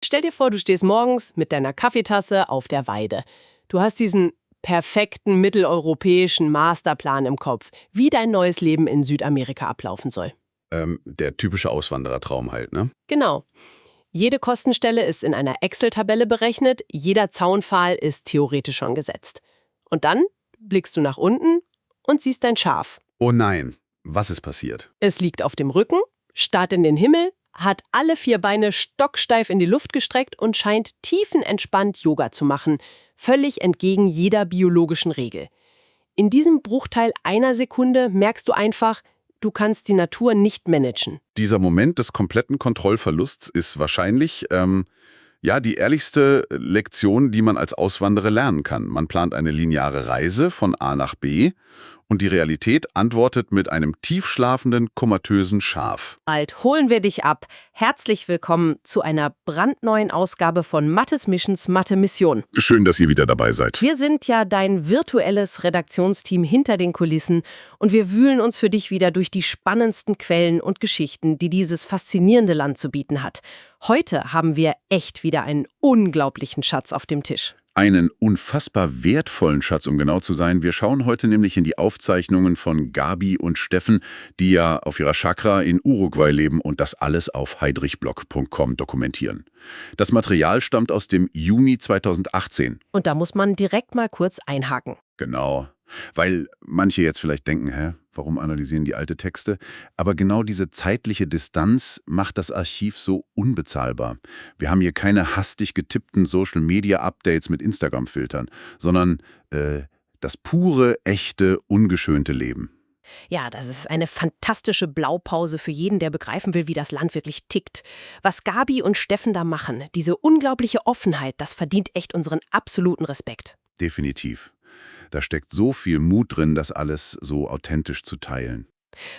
Stell dir vor, du stehst morgens mit deiner Kaffeetasse auf der Weide. Du hast diesen perfekten mitteleuropäischen Masterplan im Kopf, wie dein neues Leben in Südamerika ablaufen soll. Der typische Auswanderertraum halt, ne? Genau. Jede Kostenstelle ist in einer Excel-Tabelle berechnet, jeder Zaunpfahl ist theoretisch schon gesetzt. Und dann blickst du nach unten und siehst dein Schaf. Oh nein, was ist passiert? Es liegt auf dem Rücken, starrt in den Himmel, hat alle 4 Beine stocksteif in die Luft gestreckt und scheint tiefenentspannt Yoga zu machen, völlig entgegen jeder biologischen Regel. In diesem Bruchteil einer Sekunde merkst du einfach, du kannst die Natur nicht managen. Dieser Moment des kompletten Kontrollverlusts ist wahrscheinlich, die ehrlichste Lektion, die man als Auswanderer lernen kann. Man plant eine lineare Reise von A nach B und die Realität antwortet mit einem tiefschlafenden, komatösen Schaf. Bald holen wir dich ab. Herzlich willkommen zu einer brandneuen Ausgabe von Mattes Missions Mathe Mission. Schön, dass ihr wieder dabei seid. Wir sind ja dein virtuelles Redaktionsteam hinter den Kulissen und wir wühlen uns für dich wieder durch die spannendsten Quellen und Geschichten, die dieses faszinierende Land zu bieten hat. Heute haben wir echt wieder einen unglaublichen Schatz auf dem Tisch. Einen unfassbar wertvollen Schatz, um genau zu sein. Wir schauen heute nämlich in die Aufzeichnungen von Gabi und Steffen, die ja auf ihrer Chakra in Uruguay leben und das alles auf heidrichblog.com dokumentieren. Das Material stammt aus dem Juni 2018. Und da muss man direkt mal kurz einhaken. Genau. Weil manche jetzt vielleicht denken, warum analysieren die alte Texte? Aber genau diese zeitliche Distanz macht das Archiv so unbezahlbar. Wir haben hier keine hastig getippten Social-Media-Updates mit Instagram-Filtern, sondern das pure, echte, ungeschönte Leben. Ja, das ist eine fantastische Blaupause für jeden, der begreifen will, wie das Land wirklich tickt. Was Gabi und Steffen da machen, diese unglaubliche Offenheit, das verdient echt unseren absoluten Respekt. Definitiv. Da steckt so viel Mut drin, das alles so authentisch zu teilen.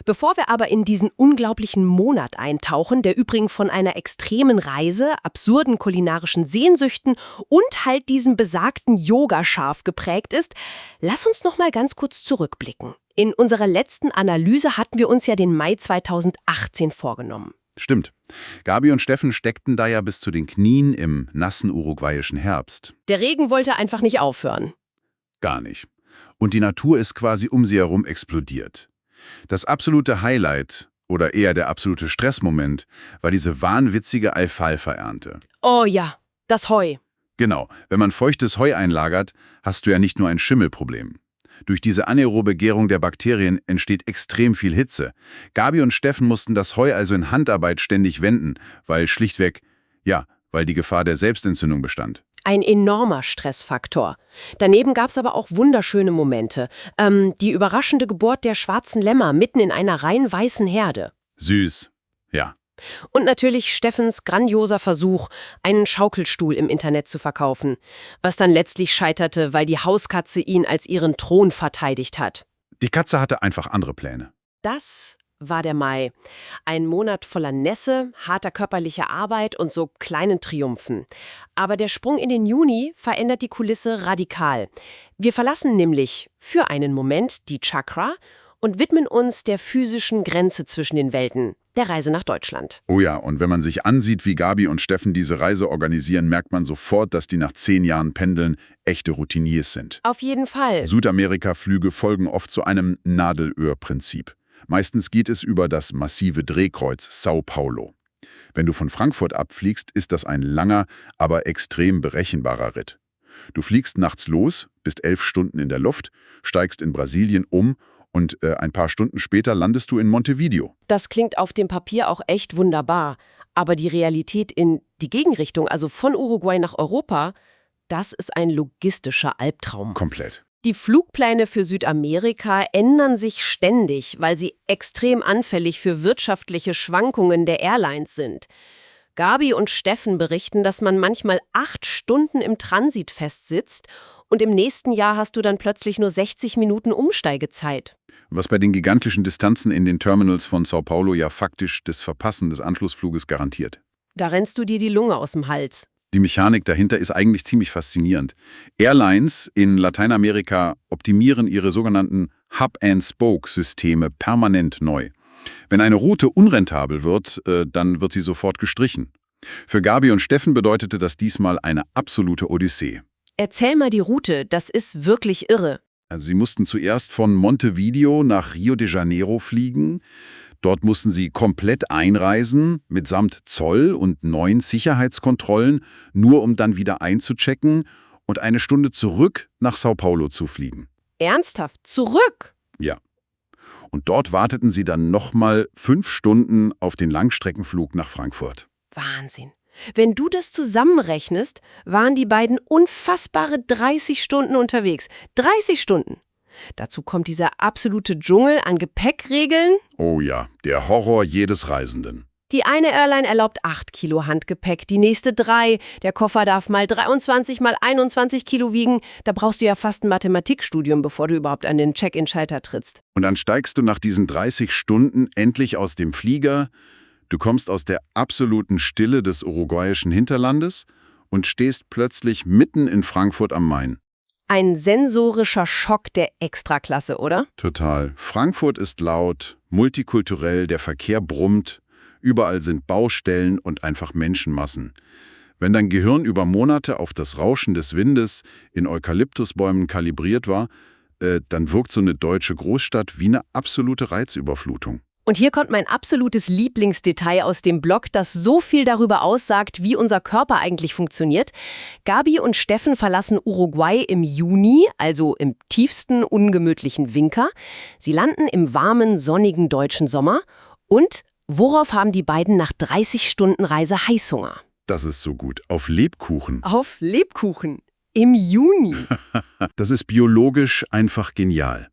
Bevor wir aber in diesen unglaublichen Monat eintauchen, der übrigens von einer extremen Reise, absurden kulinarischen Sehnsüchten und halt diesem besagten Yogaschaf geprägt ist, lass uns noch mal ganz kurz zurückblicken. In unserer letzten Analyse hatten wir uns ja den Mai 2018 vorgenommen. Stimmt. Gabi und Steffen steckten da ja bis zu den Knien im nassen uruguayischen Herbst. Der Regen wollte einfach nicht aufhören. Gar nicht. Und die Natur ist quasi um sie herum explodiert. Das absolute Highlight, oder eher der absolute Stressmoment, war diese wahnwitzige Alfalfa-Ernte. Oh ja, das Heu. Genau, wenn man feuchtes Heu einlagert, hast du ja nicht nur ein Schimmelproblem. Durch diese anaerobe Gärung der Bakterien entsteht extrem viel Hitze. Gabi und Steffen mussten das Heu also in Handarbeit ständig wenden, weil die Gefahr der Selbstentzündung bestand. Ein enormer Stressfaktor. Daneben gab es aber auch wunderschöne Momente. Die überraschende Geburt der schwarzen Lämmer mitten in einer rein weißen Herde. Süß, ja. Und natürlich Steffens grandioser Versuch, einen Schaukelstuhl im Internet zu verkaufen, was dann letztlich scheiterte, weil die Hauskatze ihn als ihren Thron verteidigt hat. Die Katze hatte einfach andere Pläne. Das war der Mai. Ein Monat voller Nässe, harter körperlicher Arbeit und so kleinen Triumphen. Aber der Sprung in den Juni verändert die Kulisse radikal. Wir verlassen nämlich für einen Moment die Chakra und widmen uns der physischen Grenze zwischen den Welten, der Reise nach Deutschland. Oh ja, und wenn man sich ansieht, wie Gabi und Steffen diese Reise organisieren, merkt man sofort, dass die nach 10 Jahren Pendeln echte Routiniers sind. Auf jeden Fall. Südamerika-Flüge folgen oft zu einem Nadelöhr-Prinzip. Meistens geht es über das massive Drehkreuz Sao Paulo. Wenn du von Frankfurt abfliegst, ist das ein langer, aber extrem berechenbarer Ritt. Du fliegst nachts los, bist 11 Stunden in der Luft, steigst in Brasilien um und ein paar Stunden später landest du in Montevideo. Das klingt auf dem Papier auch echt wunderbar. Aber die Realität in die Gegenrichtung, also von Uruguay nach Europa, das ist ein logistischer Albtraum. Komplett. Die Flugpläne für Südamerika ändern sich ständig, weil sie extrem anfällig für wirtschaftliche Schwankungen der Airlines sind. Gabi und Steffen berichten, dass man manchmal 8 Stunden im Transit festsitzt und im nächsten Jahr hast du dann plötzlich nur 60 Minuten Umsteigezeit. Was bei den gigantischen Distanzen in den Terminals von Sao Paulo ja faktisch das Verpassen des Anschlussfluges garantiert. Da rennst du dir die Lunge aus dem Hals. Die Mechanik dahinter ist eigentlich ziemlich faszinierend. Airlines in Lateinamerika optimieren ihre sogenannten Hub-and-Spoke-Systeme permanent neu. Wenn eine Route unrentabel wird, dann wird sie sofort gestrichen. Für Gabi und Steffen bedeutete das diesmal eine absolute Odyssee. Erzähl mal die Route, das ist wirklich irre. Also sie mussten zuerst von Montevideo nach Rio de Janeiro fliegen. Dort mussten sie komplett einreisen, mitsamt Zoll und 9 Sicherheitskontrollen, nur um dann wieder einzuchecken und eine Stunde zurück nach Sao Paulo zu fliegen. Ernsthaft? Zurück? Ja. Und dort warteten sie dann nochmal 5 Stunden auf den Langstreckenflug nach Frankfurt. Wahnsinn. Wenn du das zusammenrechnest, waren die beiden unfassbare 30 Stunden unterwegs. 30 Stunden. Dazu kommt dieser absolute Dschungel an Gepäckregeln. Oh ja, der Horror jedes Reisenden. Die eine Airline erlaubt 8 Kilo Handgepäck, die nächste 3. Der Koffer darf mal 23 mal 21 Kilo wiegen. Da brauchst du ja fast ein Mathematikstudium, bevor du überhaupt an den Check-in-Schalter trittst. Und dann steigst du nach diesen 30 Stunden endlich aus dem Flieger. Du kommst aus der absoluten Stille des uruguayischen Hinterlandes und stehst plötzlich mitten in Frankfurt am Main. Ein sensorischer Schock der Extraklasse, oder? Total. Frankfurt ist laut, multikulturell, der Verkehr brummt, überall sind Baustellen und einfach Menschenmassen. Wenn dein Gehirn über Monate auf das Rauschen des Windes in Eukalyptusbäumen kalibriert war, dann wirkt so eine deutsche Großstadt wie eine absolute Reizüberflutung. Und hier kommt mein absolutes Lieblingsdetail aus dem Blog, das so viel darüber aussagt, wie unser Körper eigentlich funktioniert. Gabi und Steffen verlassen Uruguay im Juni, also im tiefsten, ungemütlichen Winter. Sie landen im warmen, sonnigen deutschen Sommer. Und worauf haben die beiden nach 30 Stunden Reise Heißhunger? Das ist so gut. Auf Lebkuchen. Auf Lebkuchen. Im Juni. Das ist biologisch einfach genial.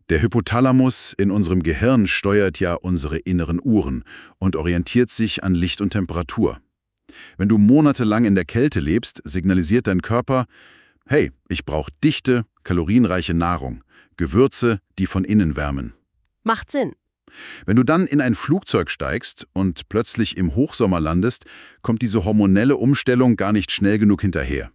Der Hypothalamus in unserem Gehirn steuert ja unsere inneren Uhren und orientiert sich an Licht und Temperatur. Wenn du monatelang in der Kälte lebst, signalisiert dein Körper, hey, ich brauche dichte, kalorienreiche Nahrung, Gewürze, die von innen wärmen. Macht Sinn. Wenn du dann in ein Flugzeug steigst und plötzlich im Hochsommer landest, kommt diese hormonelle Umstellung gar nicht schnell genug hinterher.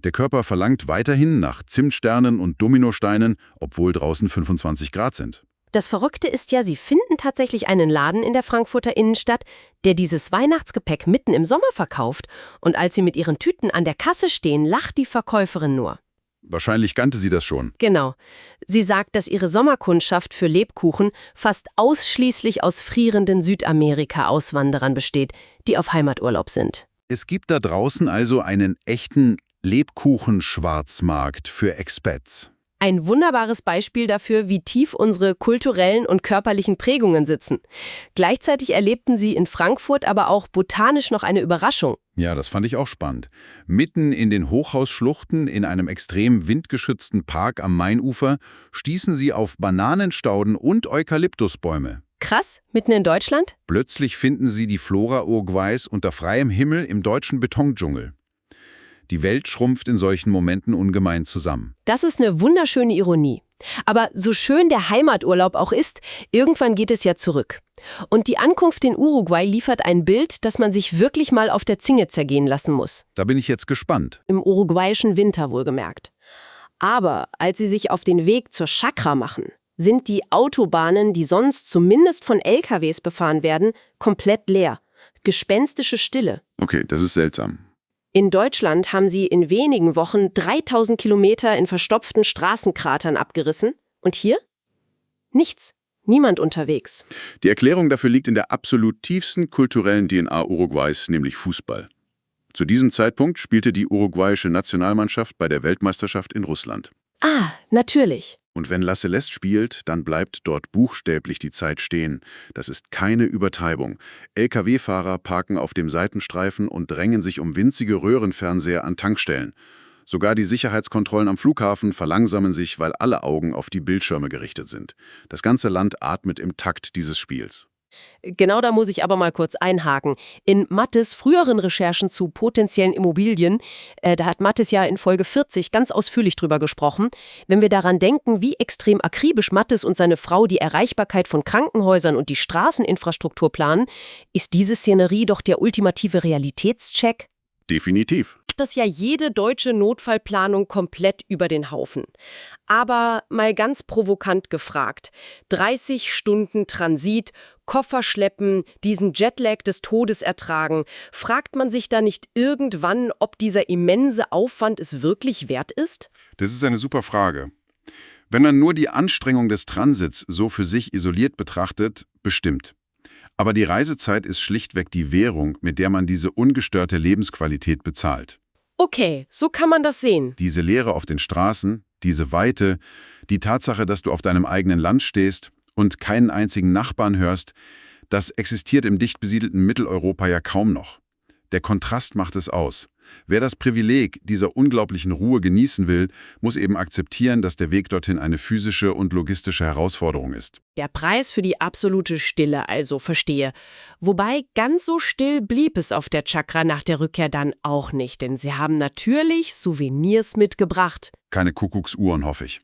Der Körper verlangt weiterhin nach Zimtsternen und Dominosteinen, obwohl draußen 25 Grad sind. Das Verrückte ist ja, sie finden tatsächlich einen Laden in der Frankfurter Innenstadt, der dieses Weihnachtsgepäck mitten im Sommer verkauft. Und als sie mit ihren Tüten an der Kasse stehen, lacht die Verkäuferin nur. Wahrscheinlich kannte sie das schon. Genau. Sie sagt, dass ihre Sommerkundschaft für Lebkuchen fast ausschließlich aus frierenden Südamerika-Auswanderern besteht, die auf Heimaturlaub sind. Es gibt da draußen also einen echten Lebkuchen-Schwarzmarkt für Expats. Ein wunderbares Beispiel dafür, wie tief unsere kulturellen und körperlichen Prägungen sitzen. Gleichzeitig erlebten sie in Frankfurt aber auch botanisch noch eine Überraschung. Ja, das fand ich auch spannend. Mitten in den Hochhausschluchten in einem extrem windgeschützten Park am Mainufer stießen sie auf Bananenstauden und Eukalyptusbäume. Krass, mitten in Deutschland? Plötzlich finden sie die Flora Uruguays unter freiem Himmel im deutschen Betondschungel. Die Welt schrumpft in solchen Momenten ungemein zusammen. Das ist eine wunderschöne Ironie. Aber so schön der Heimaturlaub auch ist, irgendwann geht es ja zurück. Und die Ankunft in Uruguay liefert ein Bild, das man sich wirklich mal auf der Zunge zergehen lassen muss. Da bin ich jetzt gespannt. Im uruguayischen Winter wohlgemerkt. Aber als sie sich auf den Weg zur Chacra machen, sind die Autobahnen, die sonst zumindest von LKWs befahren werden, komplett leer. Gespenstische Stille. Okay, das ist seltsam. In Deutschland haben sie in wenigen Wochen 3000 Kilometer in verstopften Straßenkratern abgerissen. Und hier? Nichts. Niemand unterwegs. Die Erklärung dafür liegt in der absolut tiefsten kulturellen DNA Uruguays, nämlich Fußball. Zu diesem Zeitpunkt spielte die uruguayische Nationalmannschaft bei der Weltmeisterschaft in Russland. Ah, natürlich. Und wenn La Celeste spielt, dann bleibt dort buchstäblich die Zeit stehen. Das ist keine Übertreibung. Lkw-Fahrer parken auf dem Seitenstreifen und drängen sich um winzige Röhrenfernseher an Tankstellen. Sogar die Sicherheitskontrollen am Flughafen verlangsamen sich, weil alle Augen auf die Bildschirme gerichtet sind. Das ganze Land atmet im Takt dieses Spiels. Genau, da muss ich aber mal kurz einhaken. In Mattes früheren Recherchen zu potenziellen Immobilien, da hat Mattes ja in Folge 40 ganz ausführlich drüber gesprochen. Wenn wir daran denken, wie extrem akribisch Mattes und seine Frau die Erreichbarkeit von Krankenhäusern und die Straßeninfrastruktur planen, ist diese Szenerie doch der ultimative Realitätscheck. Definitiv. Das ja jede deutsche Notfallplanung komplett über den Haufen. Aber mal ganz provokant gefragt, 30 Stunden Transit, Koffer schleppen, diesen Jetlag des Todes ertragen. Fragt man sich da nicht irgendwann, ob dieser immense Aufwand es wirklich wert ist? Das ist eine super Frage. Wenn man nur die Anstrengung des Transits so für sich isoliert betrachtet, bestimmt. Aber die Reisezeit ist schlichtweg die Währung, mit der man diese ungestörte Lebensqualität bezahlt. Okay, so kann man das sehen. Diese Leere auf den Straßen, diese Weite, die Tatsache, dass du auf deinem eigenen Land stehst und keinen einzigen Nachbarn hörst, das existiert im dicht besiedelten Mitteleuropa ja kaum noch. Der Kontrast macht es aus. Wer das Privileg dieser unglaublichen Ruhe genießen will, muss eben akzeptieren, dass der Weg dorthin eine physische und logistische Herausforderung ist. Der Preis für die absolute Stille also, verstehe. Wobei ganz so still blieb es auf der Chakra nach der Rückkehr dann auch nicht, denn sie haben natürlich Souvenirs mitgebracht. Keine Kuckucksuhren, hoffe ich.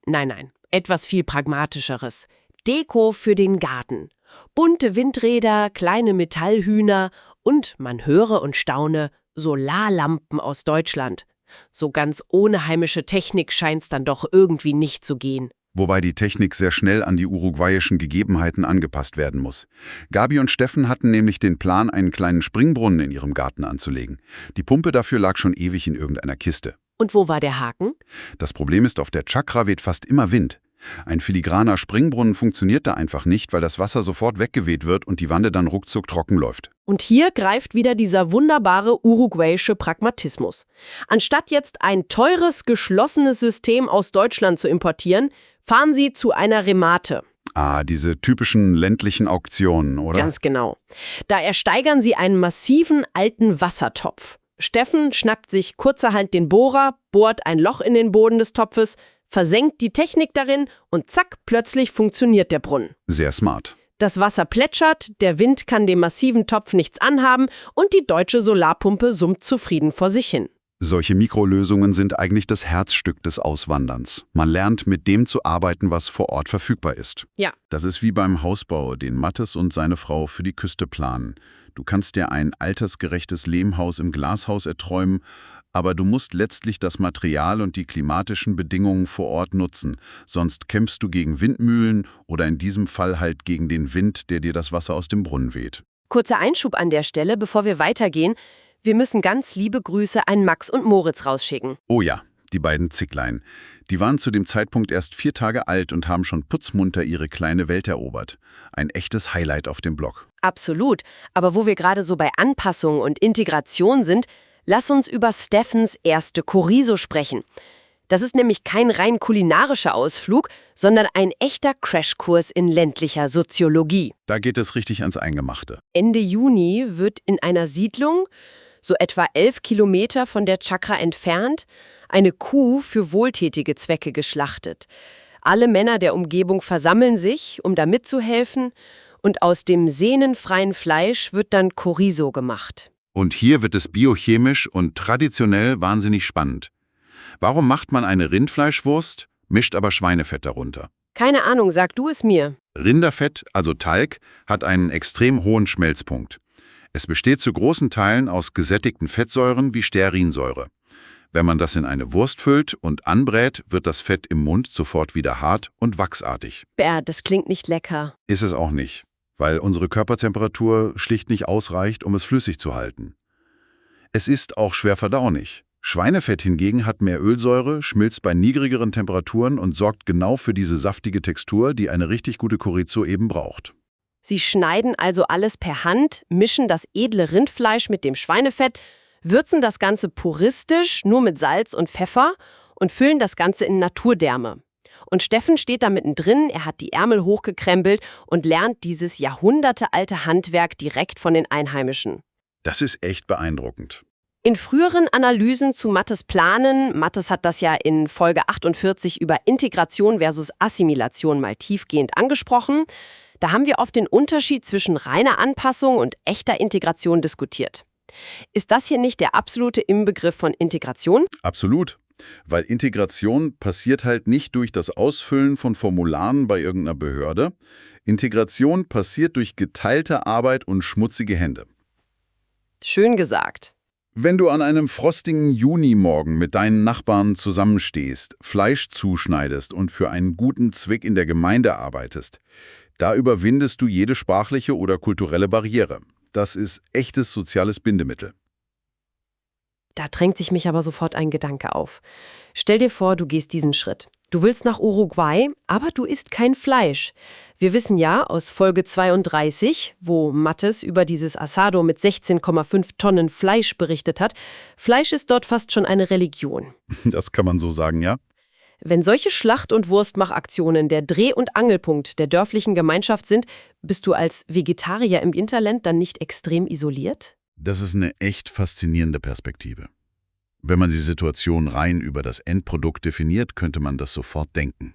Nein, etwas viel Pragmatischeres. Deko für den Garten. Bunte Windräder, kleine Metallhühner und, man höre und staune, Solarlampen aus Deutschland. So ganz ohne heimische Technik scheint's dann doch irgendwie nicht zu gehen. Wobei die Technik sehr schnell an die uruguayischen Gegebenheiten angepasst werden muss. Gabi und Steffen hatten nämlich den Plan, einen kleinen Springbrunnen in ihrem Garten anzulegen. Die Pumpe dafür lag schon ewig in irgendeiner Kiste. Und wo war der Haken? Das Problem ist, auf der Chakra weht fast immer Wind. Ein filigraner Springbrunnen funktioniert da einfach nicht, weil das Wasser sofort weggeweht wird und die Wanne dann ruckzuck trocken läuft. Und hier greift wieder dieser wunderbare uruguayische Pragmatismus. Anstatt jetzt ein teures, geschlossenes System aus Deutschland zu importieren, fahren sie zu einer Remate. Ah, diese typischen ländlichen Auktionen, oder? Ganz genau. Da ersteigern sie einen massiven alten Wassertopf. Steffen schnappt sich kurzerhand den Bohrer, bohrt ein Loch in den Boden des Topfes, versenkt die Technik darin und zack, plötzlich funktioniert der Brunnen. Sehr smart. Das Wasser plätschert, der Wind kann dem massiven Topf nichts anhaben und die deutsche Solarpumpe summt zufrieden vor sich hin. Solche Mikrolösungen sind eigentlich das Herzstück des Auswanderns. Man lernt, mit dem zu arbeiten, was vor Ort verfügbar ist. Ja. Das ist wie beim Hausbau, den Mattes und seine Frau für die Küste planen. Du kannst dir ein altersgerechtes Lehmhaus im Glashaus erträumen, aber du musst letztlich das Material und die klimatischen Bedingungen vor Ort nutzen, sonst kämpfst du gegen Windmühlen oder in diesem Fall halt gegen den Wind, der dir das Wasser aus dem Brunnen weht. Kurzer Einschub an der Stelle, bevor wir weitergehen. Wir müssen ganz liebe Grüße an Max und Moritz rausschicken. Oh ja, die beiden Zicklein. Die waren zu dem Zeitpunkt erst 4 Tage alt und haben schon putzmunter ihre kleine Welt erobert. Ein echtes Highlight auf dem Blog. Absolut. Aber wo wir gerade so bei Anpassung und Integration sind, lass uns über Steffens erste Chorizo sprechen. Das ist nämlich kein rein kulinarischer Ausflug, sondern ein echter Crashkurs in ländlicher Soziologie. Da geht es richtig ans Eingemachte. Ende Juni wird in einer Siedlung, so etwa 11 Kilometer von der Chakra entfernt, eine Kuh für wohltätige Zwecke geschlachtet. Alle Männer der Umgebung versammeln sich, um da mitzuhelfen, und aus dem sehnenfreien Fleisch wird dann Chorizo gemacht. Und hier wird es biochemisch und traditionell wahnsinnig spannend. Warum macht man eine Rindfleischwurst, mischt aber Schweinefett darunter? Keine Ahnung, sag du es mir. Rinderfett, also Talg, hat einen extrem hohen Schmelzpunkt. Es besteht zu großen Teilen aus gesättigten Fettsäuren wie Stearinsäure. Wenn man das in eine Wurst füllt und anbrät, wird das Fett im Mund sofort wieder hart und wachsartig. Bäh, das klingt nicht lecker. Ist es auch nicht, weil unsere Körpertemperatur schlicht nicht ausreicht, um es flüssig zu halten. Es ist auch schwer verdaulich. Schweinefett hingegen hat mehr Ölsäure, schmilzt bei niedrigeren Temperaturen und sorgt genau für diese saftige Textur, die eine richtig gute Chorizo eben braucht. Sie schneiden also alles per Hand, mischen das edle Rindfleisch mit dem Schweinefett, würzen das Ganze puristisch, nur mit Salz und Pfeffer und füllen das Ganze in Naturdärme. Und Steffen steht da mittendrin, er hat die Ärmel hochgekrempelt und lernt dieses jahrhundertealte Handwerk direkt von den Einheimischen. Das ist echt beeindruckend. In früheren Analysen zu Mattes Planen, Mattes hat das ja in Folge 48 über Integration versus Assimilation mal tiefgehend angesprochen, da haben wir oft den Unterschied zwischen reiner Anpassung und echter Integration diskutiert. Ist das hier nicht der absolute Inbegriff von Integration? Absolut. Weil Integration passiert halt nicht durch das Ausfüllen von Formularen bei irgendeiner Behörde. Integration passiert durch geteilte Arbeit und schmutzige Hände. Schön gesagt. Wenn du an einem frostigen Junimorgen mit deinen Nachbarn zusammenstehst, Fleisch zuschneidest und für einen guten Zweck in der Gemeinde arbeitest, Da überwindest du jede sprachliche oder kulturelle Barriere. Das ist echtes soziales Bindemittel. Da drängt sich mich aber sofort ein Gedanke auf. Stell dir vor, du gehst diesen Schritt. Du willst nach Uruguay, aber du isst kein Fleisch. Wir wissen ja aus Folge 32, wo Mattes über dieses Asado mit 16,5 Tonnen Fleisch berichtet hat, Fleisch ist dort fast schon eine Religion. Das kann man so sagen, ja? Wenn solche Schlacht- und Wurstmachaktionen der Dreh- und Angelpunkt der dörflichen Gemeinschaft sind, bist du als Vegetarier im Interland dann nicht extrem isoliert? Das ist eine echt faszinierende Perspektive. Wenn man die Situation rein über das Endprodukt definiert, könnte man das sofort denken.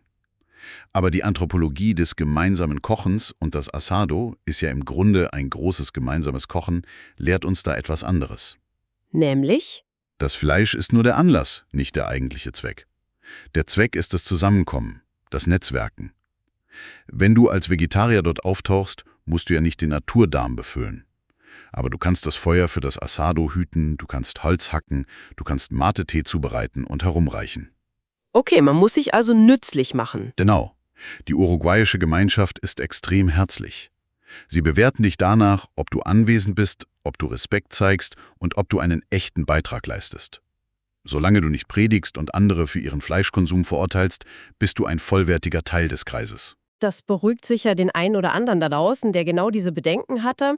Aber die Anthropologie des gemeinsamen Kochens und das Asado ist ja im Grunde ein großes gemeinsames Kochen, lehrt uns da etwas anderes. Nämlich? Das Fleisch ist nur der Anlass, nicht der eigentliche Zweck. Der Zweck ist das Zusammenkommen, das Netzwerken. Wenn du als Vegetarier dort auftauchst, musst du ja nicht den Naturdarm befüllen. Aber du kannst das Feuer für das Asado hüten, du kannst Holz hacken, du kannst Mate-Tee zubereiten und herumreichen. Okay, man muss sich also nützlich machen. Genau. Die uruguayische Gemeinschaft ist extrem herzlich. Sie bewerten dich danach, ob du anwesend bist, ob du Respekt zeigst und ob du einen echten Beitrag leistest. Solange du nicht predigst und andere für ihren Fleischkonsum verurteilst, bist du ein vollwertiger Teil des Kreises. Das beruhigt sicher den einen oder anderen da draußen, der genau diese Bedenken hatte.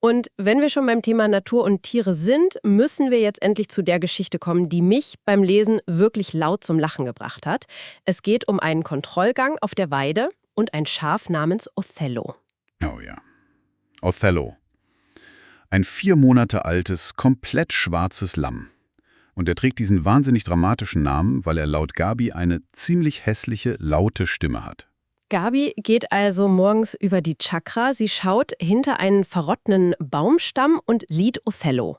Und wenn wir schon beim Thema Natur und Tiere sind, müssen wir jetzt endlich zu der Geschichte kommen, die mich beim Lesen wirklich laut zum Lachen gebracht hat. Es geht um einen Kontrollgang auf der Weide und ein Schaf namens Othello. Oh ja. Othello. Ein 4 Monate altes, komplett schwarzes Lamm. Und er trägt diesen wahnsinnig dramatischen Namen, weil er laut Gabi eine ziemlich hässliche, laute Stimme hat. Gabi geht also morgens über die Chakra. Sie schaut hinter einen verrottenen Baumstamm und liest Othello.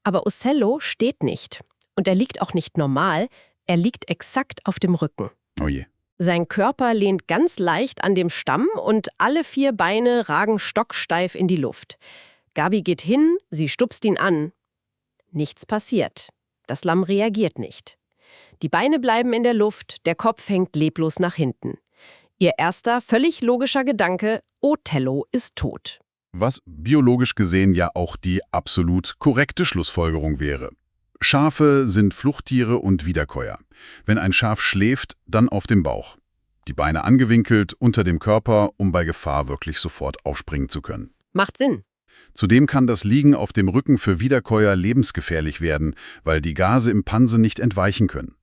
Aber Othello steht nicht. Und er liegt auch nicht normal, er liegt exakt auf dem Rücken. Oh je. Sein Körper lehnt ganz leicht an dem Stamm und alle 4 Beine ragen stocksteif in die Luft. Gabi geht hin, sie stupst ihn an. Nichts passiert. Das Lamm reagiert nicht. Die Beine bleiben in der Luft, der Kopf hängt leblos nach hinten. Ihr erster, völlig logischer Gedanke, Othello ist tot. Was biologisch gesehen ja auch die absolut korrekte Schlussfolgerung wäre. Schafe sind Fluchttiere und Wiederkäuer. Wenn ein Schaf schläft, dann auf dem Bauch. Die Beine angewinkelt unter dem Körper, um bei Gefahr wirklich sofort aufspringen zu können. Macht Sinn. Zudem kann das Liegen auf dem Rücken für Wiederkäuer lebensgefährlich werden, weil die Gase im Panse nicht entweichen können.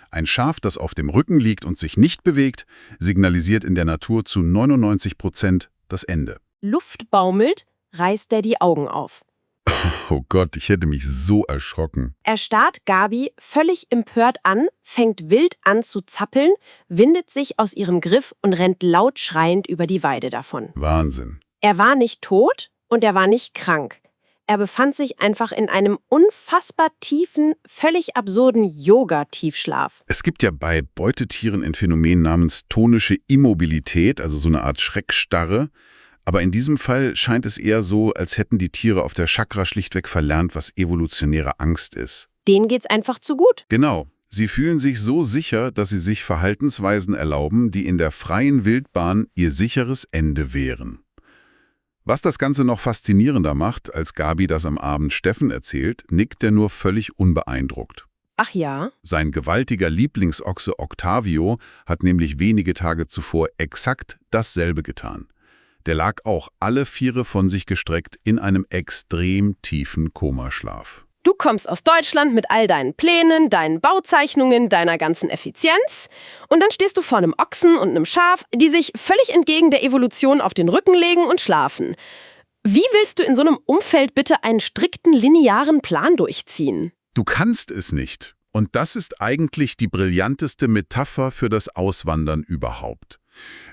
Ein Schaf, das auf dem Rücken liegt und sich nicht bewegt, signalisiert in der Natur zu 99% das Ende. Luft baumelt, reißt er die Augen auf. Oh Gott, ich hätte mich so erschrocken. Er starrt Gabi völlig empört an, fängt wild an zu zappeln, windet sich aus ihrem Griff und rennt laut schreiend über die Weide davon. Wahnsinn. Er war nicht tot und er war nicht krank. Er befand sich einfach in einem unfassbar tiefen, völlig absurden Yoga-Tiefschlaf. Es gibt ja bei Beutetieren ein Phänomen namens tonische Immobilität, also so eine Art Schreckstarre. Aber in diesem Fall scheint es eher so, als hätten die Tiere auf der Chakra schlichtweg verlernt, was evolutionäre Angst ist. Denen geht's einfach zu gut. Genau. Sie fühlen sich so sicher, dass sie sich Verhaltensweisen erlauben, die in der freien Wildbahn ihr sicheres Ende wären. Was das Ganze noch faszinierender macht, als Gabi das am Abend Steffen erzählt, nickt er nur völlig unbeeindruckt. Ach ja? Sein gewaltiger Lieblingsochse Octavio hat nämlich wenige Tage zuvor exakt dasselbe getan. Der lag auch alle 4 von sich gestreckt in einem extrem tiefen Komaschlaf. Du kommst aus Deutschland mit all deinen Plänen, deinen Bauzeichnungen, deiner ganzen Effizienz und dann stehst du vor einem Ochsen und einem Schaf, die sich völlig entgegen der Evolution auf den Rücken legen und schlafen. Wie willst du in so einem Umfeld bitte einen strikten, linearen Plan durchziehen? Du kannst es nicht. Und das ist eigentlich die brillanteste Metapher für das Auswandern überhaupt.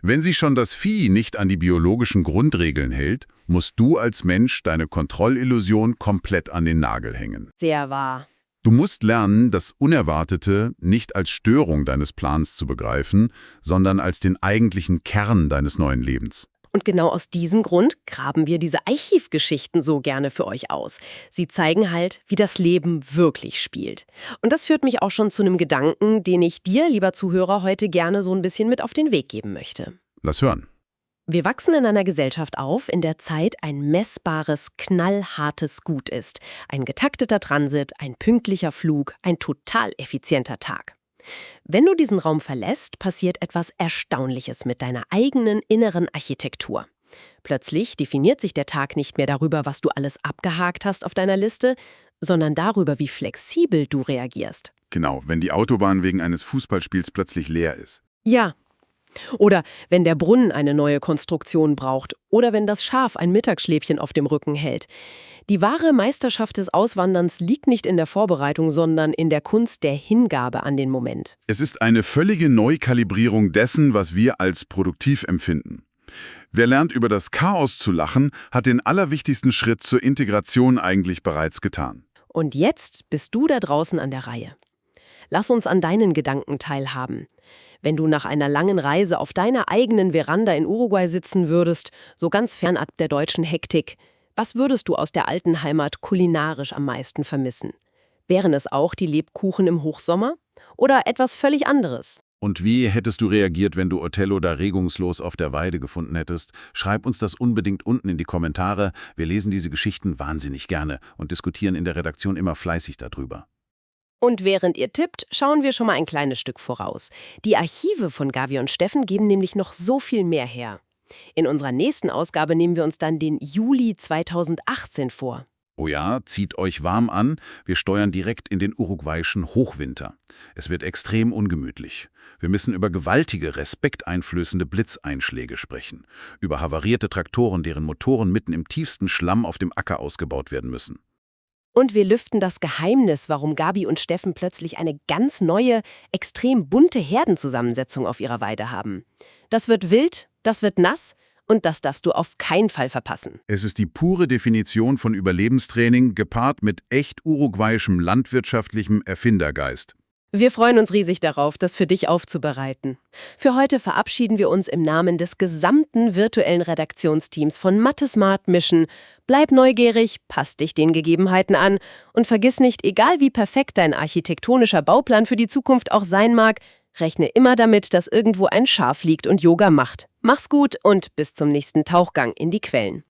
Wenn sich schon das Vieh nicht an die biologischen Grundregeln hält, musst du als Mensch deine Kontrollillusion komplett an den Nagel hängen. Sehr wahr. Du musst lernen, das Unerwartete nicht als Störung deines Plans zu begreifen, sondern als den eigentlichen Kern deines neuen Lebens. Und genau aus diesem Grund graben wir diese Archivgeschichten so gerne für euch aus. Sie zeigen halt, wie das Leben wirklich spielt. Und das führt mich auch schon zu einem Gedanken, den ich dir, lieber Zuhörer, heute gerne so ein bisschen mit auf den Weg geben möchte. Lass hören. Wir wachsen in einer Gesellschaft auf, in der Zeit ein messbares, knallhartes Gut ist. Ein getakteter Transit, ein pünktlicher Flug, ein total effizienter Tag. Wenn du diesen Raum verlässt, passiert etwas Erstaunliches mit deiner eigenen inneren Architektur. Plötzlich definiert sich der Tag nicht mehr darüber, was du alles abgehakt hast auf deiner Liste, sondern darüber, wie flexibel du reagierst. Genau, wenn die Autobahn wegen eines Fußballspiels plötzlich leer ist. Ja. Oder wenn der Brunnen eine neue Konstruktion braucht oder wenn das Schaf ein Mittagsschläfchen auf dem Rücken hält. Die wahre Meisterschaft des Auswanderns liegt nicht in der Vorbereitung, sondern in der Kunst der Hingabe an den Moment. Es ist eine völlige Neukalibrierung dessen, was wir als produktiv empfinden. Wer lernt, über das Chaos zu lachen, hat den allerwichtigsten Schritt zur Integration eigentlich bereits getan. Und jetzt bist du da draußen an der Reihe. Lass uns an deinen Gedanken teilhaben. Wenn du nach einer langen Reise auf deiner eigenen Veranda in Uruguay sitzen würdest, so ganz fernab der deutschen Hektik, was würdest du aus der alten Heimat kulinarisch am meisten vermissen? Wären es auch die Lebkuchen im Hochsommer? Oder etwas völlig anderes? Und wie hättest du reagiert, wenn du Othello da regungslos auf der Weide gefunden hättest? Schreib uns das unbedingt unten in die Kommentare. Wir lesen diese Geschichten wahnsinnig gerne und diskutieren in der Redaktion immer fleißig darüber. Und während ihr tippt, schauen wir schon mal ein kleines Stück voraus. Die Archive von Gavi und Steffen geben nämlich noch so viel mehr her. In unserer nächsten Ausgabe nehmen wir uns dann den Juli 2018 vor. Oh ja, zieht euch warm an, wir steuern direkt in den uruguayischen Hochwinter. Es wird extrem ungemütlich. Wir müssen über gewaltige, respekteinflößende Blitzeinschläge sprechen. Über havarierte Traktoren, deren Motoren mitten im tiefsten Schlamm auf dem Acker ausgebaut werden müssen. Und wir lüften das Geheimnis, warum Gabi und Steffen plötzlich eine ganz neue, extrem bunte Herdenzusammensetzung auf ihrer Weide haben. Das wird wild, das wird nass und das darfst du auf keinen Fall verpassen. Es ist die pure Definition von Überlebenstraining, gepaart mit echt uruguayischem landwirtschaftlichem Erfindergeist. Wir freuen uns riesig darauf, das für dich aufzubereiten. Für heute verabschieden wir uns im Namen des gesamten virtuellen Redaktionsteams von Mathe Smart Mission. Bleib neugierig, passt dich den Gegebenheiten an und vergiss nicht, egal wie perfekt dein architektonischer Bauplan für die Zukunft auch sein mag, rechne immer damit, dass irgendwo ein Schaf liegt und Yoga macht. Mach's gut und bis zum nächsten Tauchgang in die Quellen.